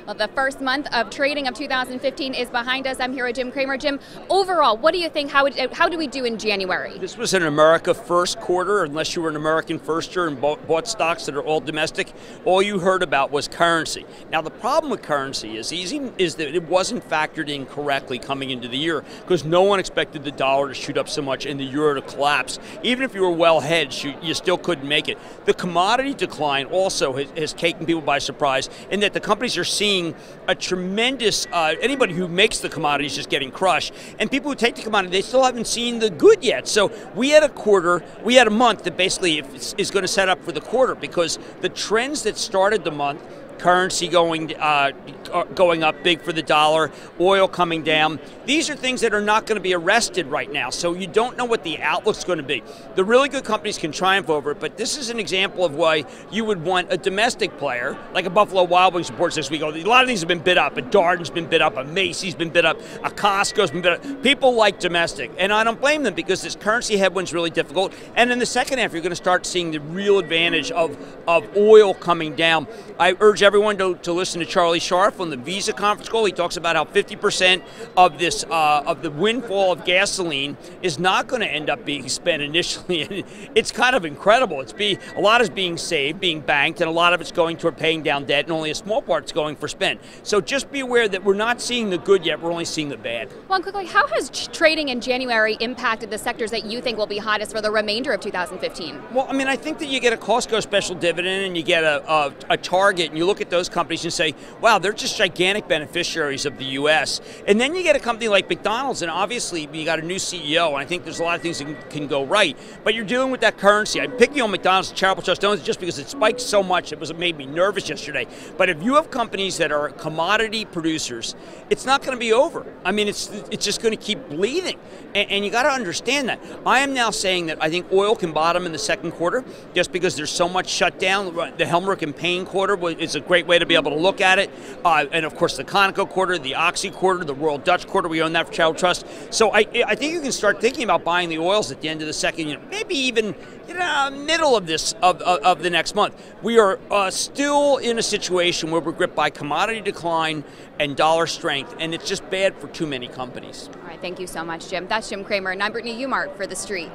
Well, the first month of trading of 2015 is behind us. I'm here with Jim Cramer. Jim, overall, what do you think? How do we do in January? This was an America first quarter, unless you were an American firster and bought stocks that are all domestic. All you heard about was currency. Now, the problem with currency is that it wasn't factored in correctly coming into the year because no one expected the dollar to shoot up so much and the euro to collapse. Even if you were well hedged, you still couldn't make it. The commodity decline also has taken people by surprise in that the companies are seeing a tremendous, anybody who makes the commodities is just getting crushed. And people who take the commodity, they still haven't seen the good yet. So we had a month that basically is going to set up for the quarter because the trends that started the month, currency going up big for the dollar, oil coming down. These are things that are not going to be arrested right now, so you don't know what the outlook's going to be. The really good companies can triumph over it, but this is an example of why you would want a domestic player, like a Buffalo Wild Wings reports this week. A lot of these have been bid up. A Darden's been bid up, a Macy's been bid up, a Costco's been bid up. People like domestic, and I don't blame them because this currency headwind's really difficult, and in the second half, you're going to start seeing the real advantage of oil coming down. I urge everyone to listen to Charlie Scharf on the Visa conference call. He talks about how 50% of this of the windfall of gasoline is not going to end up being spent initially. It's kind of incredible. A lot is being saved, being banked, and a lot of it's going toward paying down debt, and only a small part's going for spend. So just be aware that we're not seeing the good yet. We're only seeing the bad. Well, and quickly, how has trading in January impacted the sectors that you think will be hottest for the remainder of 2015? Well, I mean, I think that you get a Costco special dividend and you get a Target, and you look at those companies and say, wow, they're just gigantic beneficiaries of the U.S. And then you get a company like McDonald's, and obviously you got a new CEO, and I think there's a lot of things that can go right. But you're dealing with that currency. I'm picking on McDonald's and charitable trust owners just because it spiked so much. It made me nervous yesterday. But if you have companies that are commodity producers, it's not going to be over. I mean, it's just going to keep bleeding. And you got to understand that. I am now saying that I think oil can bottom in the second quarter just because there's so much shutdown. The Helmerich and Payne quarter is a great way to be able to look at it. And of course the Conoco quarter, the Oxy quarter, the Royal Dutch quarter, we own that for Charitable Trust. So I think you can start thinking about buying the oils at the end of the second, maybe even middle of the next month. We are still in a situation where we're gripped by commodity decline and dollar strength, and it's just bad for too many companies. All right, thank you so much, Jim. That's Jim Cramer, and I'm Brittany Umart for The Street.